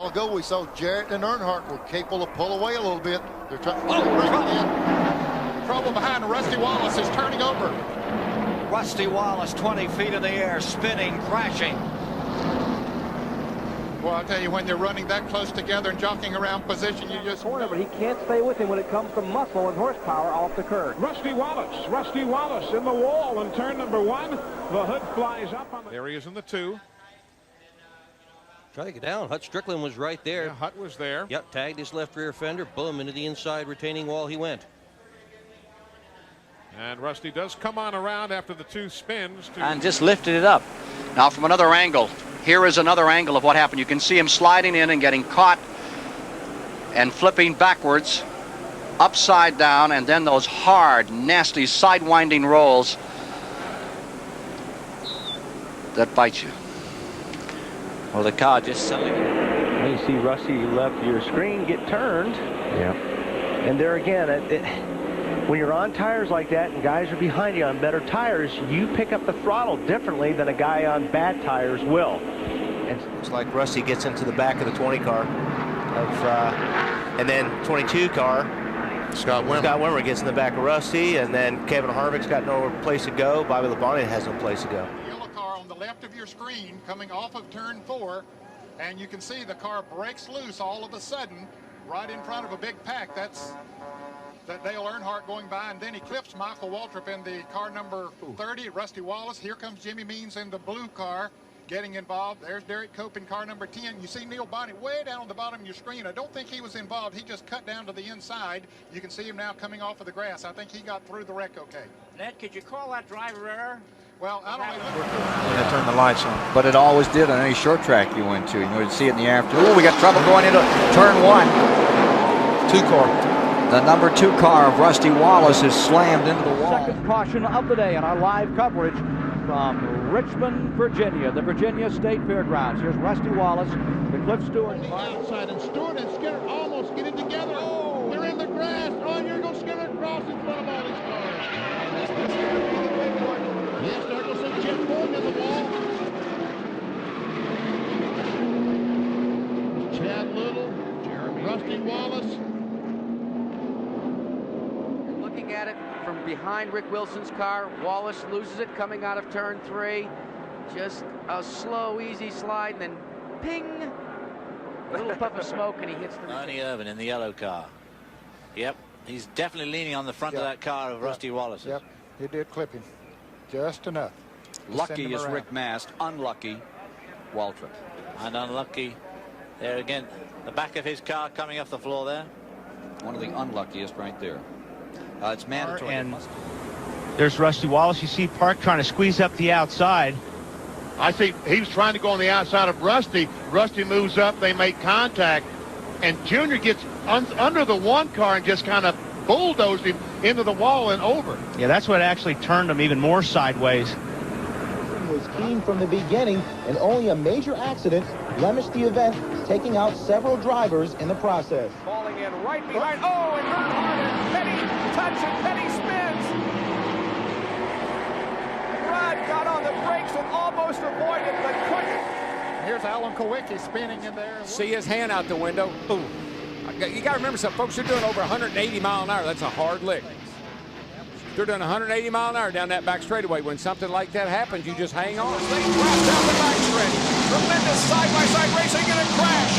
Ago we saw Jarrett and Earnhardt were capable of pull away a little bit. They're trying to bring it in. Trouble behind Rusty Wallace is turning over. Rusty Wallace 20 feet in the air, spinning, crashing. Well, I'll tell you, when they're running that close together and jockeying around position, you just... Corner, but he can't stay with him when it comes to muscle and horsepower off the curve. Rusty Wallace in the wall in turn number 1. The hood flies up on the... There he is in the 2. Try to get down. Hut Strickland was right there. Yeah, Hut was there. Yep, tagged his left rear fender. Boom, into the inside retaining wall he went. And Rusty does come on around after the 2 spins. And just lifted it up. Now from another angle. Here is another angle of what happened. You can see him sliding in and getting caught and flipping backwards, upside down, and then those hard, nasty, sidewinding rolls that bite you. Well, the car just suddenly... You see Rusty left your screen get turned. Yeah. And there again, when you're on tires like that and guys are behind you on better tires, you pick up the throttle differently than a guy on bad tires will. And looks like Rusty gets into the back of the 20 car, and then 22 car. Scott Wimmer gets in the back of Rusty, and then Kevin Harvick's got no place to go. Bobby Labonte has no place to go. Yellow car on the left of your screen coming off of turn 4, and you can see the car breaks loose all of a sudden right in front of a big pack. That's Dale Earnhardt going by, and then he clips Michael Waltrip in the car number 30, Rusty Wallace. Here comes Jimmy Means in the blue car getting involved. There's Derek Cope in car number 10. You see Neil Bonnet way down on the bottom of your screen. I don't think he was involved. He just cut down to the inside. You can see him now coming off of the grass. I think he got through the wreck okay. Ned, could you call that driver error? Well, I don't know. Yeah, turn the lights on. But it always did on any short track you went to. You know, you'd see it in the afternoon. Ooh, we got trouble going into turn 1. 2 car. The number 2 car of Rusty Wallace is slammed into the wall. Second caution of the day on our live coverage from Richmond, Virginia, the Virginia State Fairgrounds. Here's Rusty Wallace, the Cliff Stewart. On the outside, and Stewart and Skinner almost getting together. Oh, they're in the grass. Oh, here goes Skinner across in front of all these cars. Yes, there goes some Jim Gordon in the wall. Chad Little, Rusty Wallace. Looking at it from behind Rick Wilson's car, Wallace loses it coming out of turn 3. Just a slow, easy slide, and then ping! A little puff of smoke, and he hits the... Ernie Irvan in the yellow car. Yep, he's definitely leaning on the front of that car of Rusty Wallace. Yep, he did clip him. Just enough. Lucky is Rick Mast. Unlucky, Waltrip. And unlucky, there again, the back of his car coming off the floor there. One of the unluckiest right there. It's mandatory. And there's Rusty Wallace. You see Park trying to squeeze up the outside. I see he was trying to go on the outside of Rusty. Rusty moves up, they make contact, and Junior gets under the 1 car and just kind of bulldozed him into the wall and over. Yeah, that's what actually turned him even more sideways. Was keen from the beginning, and only a major accident blemished the event, taking out several drivers in the process. Falling in right behind. Oh, and Earnhardt and Petty touch, and Petty spins. Rudd got on the brakes and almost avoided, but couldn't. Here's Alan Kowicki spinning in there. See his hand out the window. Boom. You got to remember something, folks. You're doing over 180 mile an hour. That's a hard lick. They're doing 180 mile an hour down that back straightaway. When something like that happens, you just hang on. They drop down the back stretch. Tremendous side-by-side racing and a crash.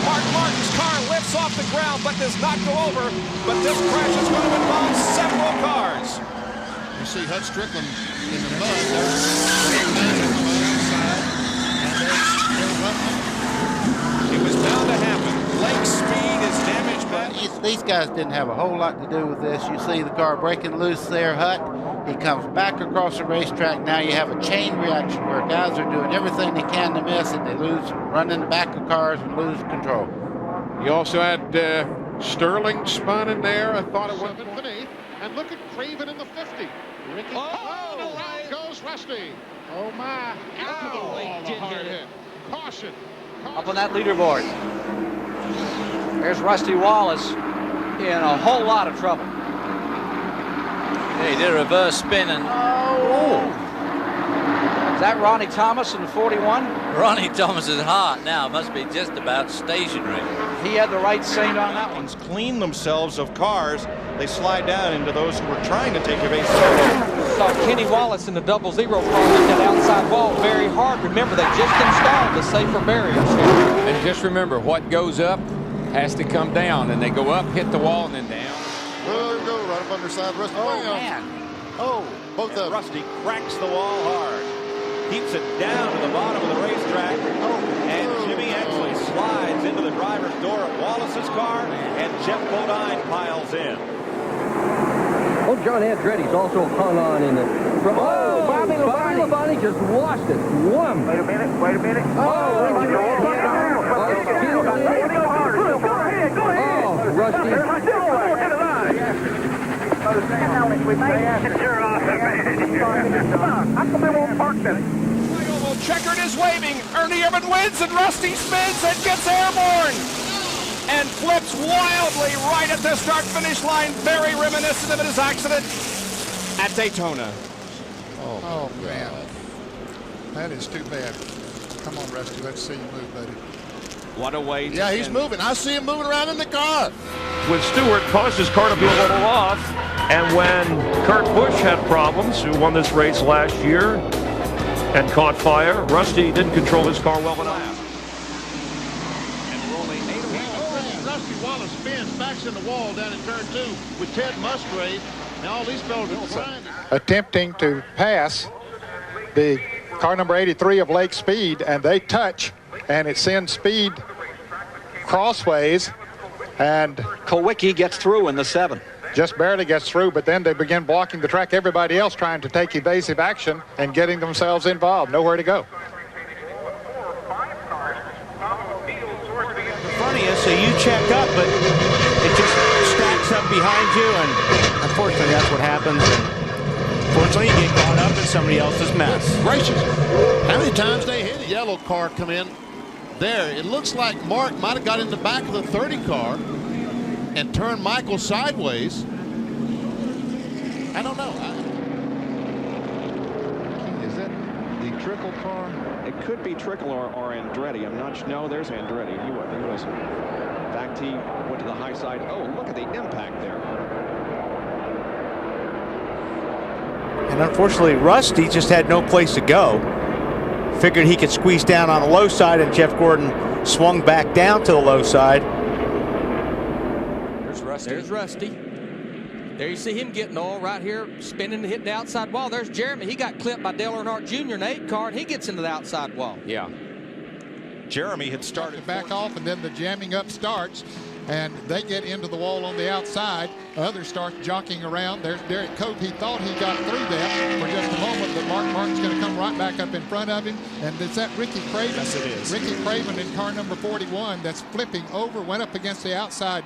Mark Martin's car lifts off the ground but does not go over. But this crash is going to involve several cars. You see Hut Strickland in the mud. There's outside. And It was bound to happen. Lake speed is damaged. These guys didn't have a whole lot to do with this. You see the car breaking loose there, Hut. He comes back across the racetrack. Now you have a chain reaction where guys are doing everything they can to miss, and they run in the back of cars and lose control. You also had Sterling spun in there. I thought it was beneath. And look at Craven in the 50. Ricky, and around goes Rusty. Oh my! Hard hit. Caution. Up on that leaderboard. There's Rusty Wallace in a whole lot of trouble. Yeah, he did a reverse spin and... Is that Ronnie Thomas in 41? Ronnie Thomas is hot now. Must be just about stationary. He had the right saint on that one. Clean themselves of cars. They slide down into those who were trying to take a base. Saw Kenny Wallace in the 0-0 car hit that outside wall very hard. Remember, they just installed the safer barriers. And just remember, what goes up has to come down. And they go up, hit the wall, and then down. Well, there we go, right up underside Rusty. Oh, man. Oh, both of them. Rusty cracks the wall hard. Keeps it down to the bottom of the racetrack. And Jimmy actually slides into the driver's door of Wallace's car, and Jeff Bodine piles in. Oh, John Andretti's also hung on in the front. Oh, Bobby Labonte just lost it. Wham! Wait a minute. Oh, Rusty. Checkered is waving. Ernie Irvan wins, and Rusty spins and gets airborne. And flips wildly right at the start-finish line. Very reminiscent of his accident at Daytona. Oh, man. That is too bad. Come on, Rusty. Let's see you move, buddy. What a way to Yeah, he's moving. I see him moving around in the car. When Stewart caused his car to be a little off, and when Kurt Busch had problems, who won this race last year and caught fire, Rusty didn't control his car well enough. Rusty Wallace spins, backs in the wall down in turn 2 with Ted Musgrave, and all these fellows are trying to... Attempting to pass the car number 83 of Lake Speed, and they touch, and it sends Speed crossways, and Kulwicki gets through in the 7. Just barely gets through, but then they begin blocking the track. Everybody else trying to take evasive action and getting themselves involved. Nowhere to go. Funny is, so you check up, but it just stacks up behind you, and unfortunately that's what happens. Unfortunately, you get caught up in somebody else's mess. Gracious. How many times they hit a yellow car come in? There, it looks like Mark might have got in the back of the 30 car and turned Michael sideways. I don't know. Is that the Trickle car? It could be Trickle or Andretti. I'm not sure. No, there's Andretti. He was. In fact, he went to the high side. Oh, look at the impact there. And unfortunately, Rusty just had no place to go. Figured he could squeeze down on the low side, and Jeff Gordon swung back down to the low side. There's Rusty. There you see him getting all right here, spinning and hitting the outside wall. There's Jeremy. He got clipped by Dale Earnhardt Jr. in the 8 car, and he gets into the outside wall. Yeah. Jeremy had started back off, and then the jamming up starts, and they get into the wall on the outside. Others start jockeying around. There's Derek Cope. He thought he got through them for just a moment, but Mark Martin's going to come right back up in front of him. And is that Ricky Craven? Yes, it is. Ricky Craven in car number 41 that's flipping over, went up against the outside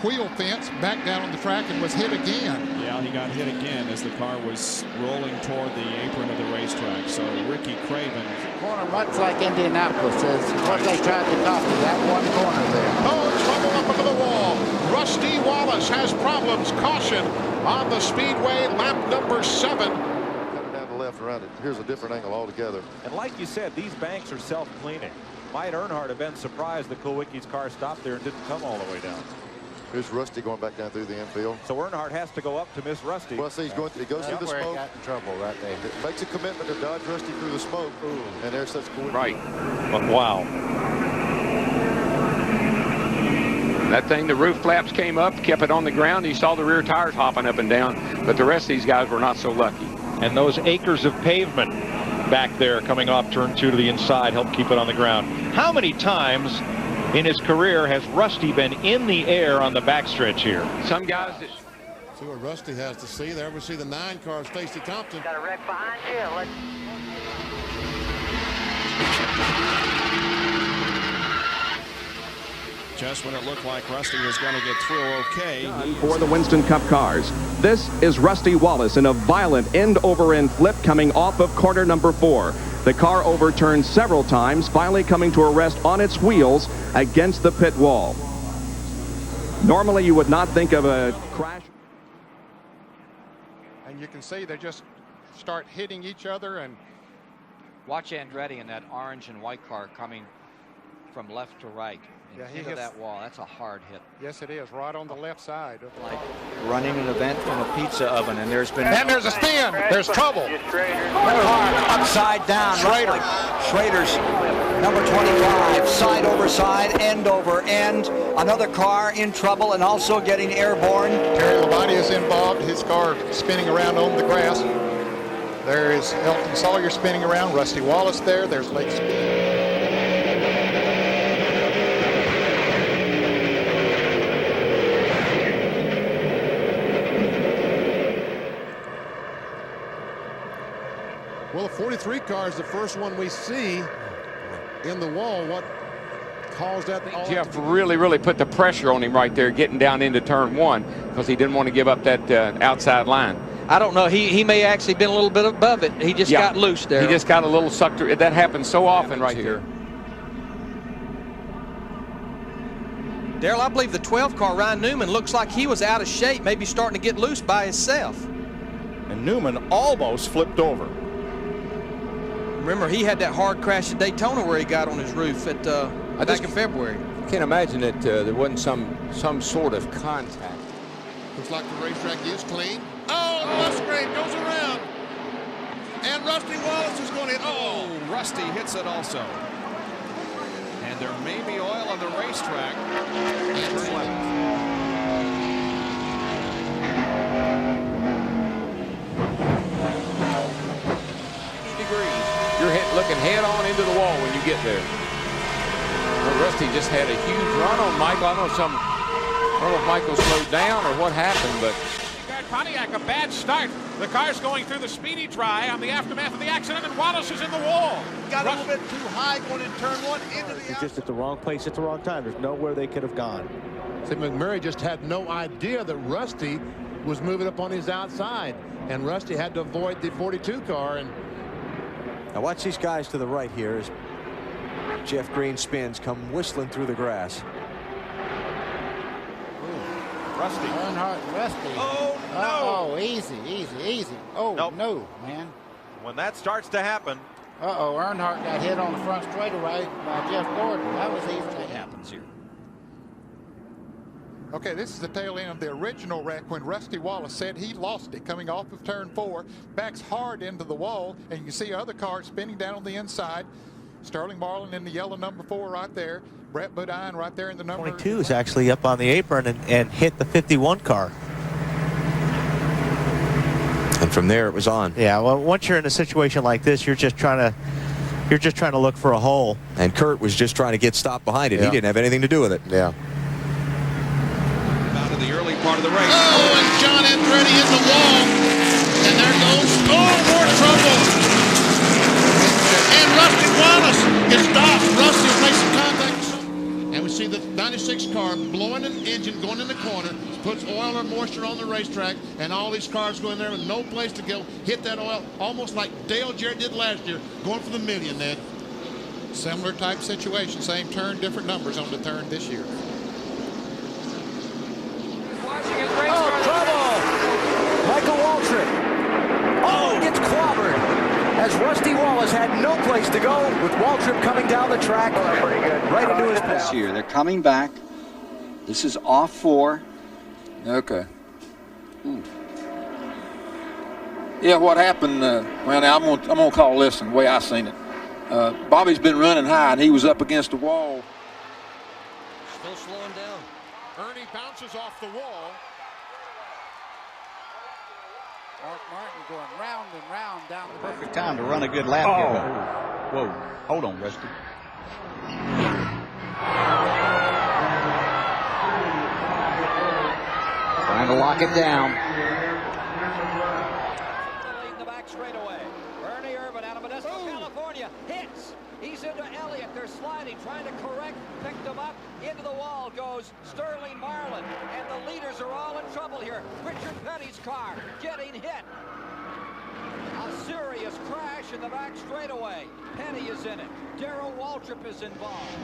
wheel fence, back down on the track, and was hit again. Yeah, he got hit again as the car was rolling toward the apron of the racetrack. So Ricky Craven. Corner much like Indianapolis is what they tried to copy, that one corner there. Oh, trouble up into the wall. Rusty Wallace has problems. Caution on the speedway, lap number 7. Coming down the left around it. Here's a different angle altogether. And like you said, these banks are self-cleaning. Might Earnhardt have been surprised that Kulwicki's car stopped there and didn't come all the way down. Here's Rusty going back down through the infield. So Earnhart has to go up to miss Rusty. Well, see, he goes through the smoke. He got in trouble that day. It makes a commitment to dodge Rusty through the smoke. Ooh. And there's such cool. Right. But wow. That thing, the roof flaps came up, kept it on the ground. You saw the rear tires hopping up and down, but the rest of these guys were not so lucky. And those acres of pavement back there coming off turn 2 to the inside helped keep it on the ground. How many times in his career has Rusty been in the air on the backstretch here? Some guys that... See what Rusty has to see. There we see the 9 car, Stacey Thompson. Got a wreck behind you. Just when it looked like Rusty was going to get through okay. For the Winston Cup cars, this is Rusty Wallace in a violent end-over-end flip coming off of corner number 4. The car overturned several times, finally coming to a rest on its wheels against the pit wall. Normally, you would not think of a crash. And you can see they just start hitting each other, and Watch Andretti in that orange and white car coming from left to right into that wall. That's a hard hit. Yes, it is. Right on the left side. Running an event from a pizza oven, and there's been... And there's a spin. There's trouble. Upside down. Schrader. Schrader's number 25. Side over side, end over end. Another car in trouble and also getting airborne. Terry Labonte is involved. His car spinning around on the grass. There is Elton Sawyer spinning around. Rusty Wallace there. There's Lake Speed. Well, the 43 car is the first one we see in the wall. What caused that? Jeff really put the pressure on him right there, getting down into turn 1, because he didn't want to give up that outside line. I don't know. He may actually been a little bit above it. He just got loose there. He just got a little sucked. That happens so often right there. Daryl, I believe the 12 car, Ryan Newman, looks like he was out of shape, maybe starting to get loose by himself. And Newman almost flipped over. Remember, he had that hard crash at Daytona where he got on his roof at back in February. I can't imagine that there wasn't some sort of contact. Looks like the racetrack is clean. Oh, Musgrave goes around. And Rusty Wallace is going to hit. Oh, Rusty hits it also. And there may be oil on the racetrack. You're looking head on into the wall when you get there. Well, Rusty just had a huge run on Michael. I don't know if Michael slowed down or what happened, but Pontiac, a bad start. The car's going through the speedy dry on the aftermath of the accident, and Wallace is in the wall. Got a little bit too high going in turn 1 into the He's just at the wrong place at the wrong time. There's nowhere they could have gone. See, McMurray just had no idea that Rusty was moving up on his outside, and Rusty had to avoid the 42 car. And now watch these guys to the right here as Jeff Green spins, come whistling through the grass. Rusty. Earnhardt, Rusty. Oh, no. Oh, easy. Oh, no, man. When that starts to happen. Earnhardt got hit on the front straightaway by Jeff Gordon. That was easy. What happens here? Okay, this is the tail end of the original wreck when Rusty Wallace said he lost it coming off of turn 4, backs hard into the wall, and you can see other cars spinning down on the inside. Sterling Marlin in the yellow number 4 right there. Brett Bodine right there in the number 22 is actually up on the apron and hit the 51 car. And from there it was on. Yeah, well, once you're in a situation like this, you're just trying to look for a hole. And Kurt was just trying to get stopped behind it. Yeah. He didn't have anything to do with it. Yeah. Out of the early part of the race. oh, and John Andretti in the wall. And there goes, more trouble. And Rusty Wallace gets stopped. Rusty will make some contact. And we see the 96 car blowing an engine going in the corner, puts oil or moisture on the racetrack, and all these cars go in there with no place to go, hit that oil, almost like Dale Jarrett did last year, going for the million, Ned. Similar type situation, same turn, different numbers on the turn this year. Oh, trouble! Michael Waltrip. Oh, gets clobbered. As Rusty Wallace had no place to go, with Waltrip coming down the track right into his path. Here, they're coming back. This is off 4. Okay. Yeah, what happened? Well, now I'm gonna call this the way I seen it. Bobby's been running high, and he was up against the wall. Still slowing down. Ernie bounces off the wall. Mark Martin going round and round down the Perfect time to run a good lap here. Whoa, hold on, Rusty. Trying to lock it down. Leading the back straightaway. Ernie Irvan out of Modesto, California, hits. He's into Elliott. They're sliding, trying to correct. Picked him up. Into the wall goes Sterling Marlin. And the leaders are all in trouble here. Richard Petty's car getting hit. A serious crash in the back straightaway. Petty is in it. Darrell Waltrip is involved.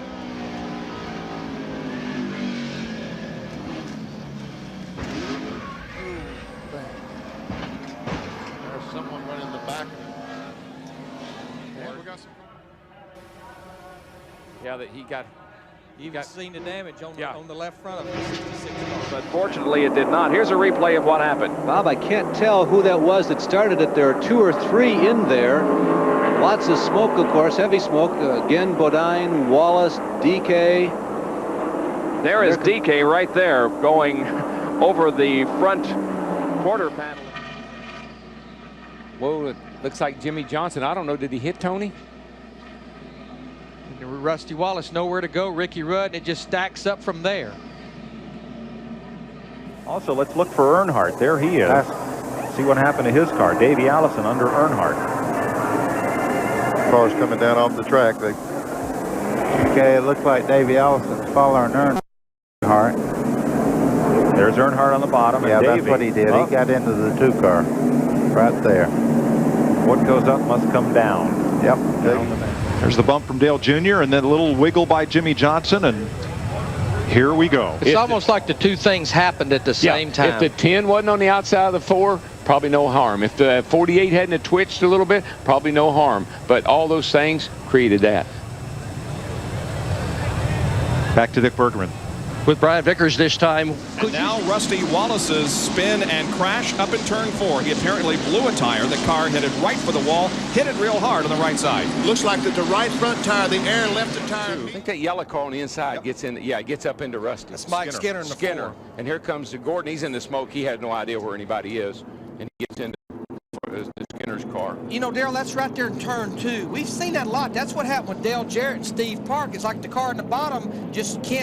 There's someone running the back. Yeah, we got Yeah, that he got. You've seen the damage on the left front of the 66 car. Unfortunately, it did not. Here's a replay of what happened. Bob, I can't tell who that was that started it. There are 2 or 3 in there. Lots of smoke, of course, heavy smoke. Again, Bodine, Wallace, DK. There is DK right there going over the front quarter panel. Whoa, it looks like Jimmy Johnson. I don't know, did he hit Tony? Rusty Wallace nowhere to go. Ricky Rudd, and it just stacks up from there. Also, let's look for Earnhardt. There he is. See what happened to his car. Davey Allison under Earnhardt. Cars coming down off the track. Okay, it looks like Davey Allison's following Earnhardt. There's Earnhardt on the bottom. Yeah, and that's Davey, what he did. He got into the 2 car right there. What goes up must come down. Yep. There's the bump from Dale Jr. and then a little wiggle by Jimmy Johnson, and here we go. It's almost like the 2 things happened at the same time. If the 10 wasn't on the outside of the 4, probably no harm. If the 48 hadn't twitched a little bit, probably no harm. But all those things created that. Back to Dick Bergerman. With Brian Vickers this time. And now Rusty Wallace's spin and crash up in turn 4. He apparently blew a tire. The car headed right for the wall, hit it real hard on the right side. Looks like that the right front tire, the air left the tire. I think that yellow car on the inside gets in. Yeah, it gets up into Rusty. That's Mike Skinner in the floor. And here comes Gordon. He's in the smoke. He has no idea where anybody is, and he gets into the Skinner's car. You know, Darrell, that's right there in turn 2. We've seen that a lot. That's what happened with Dale Jarrett and Steve Park. It's like the car in the bottom just can't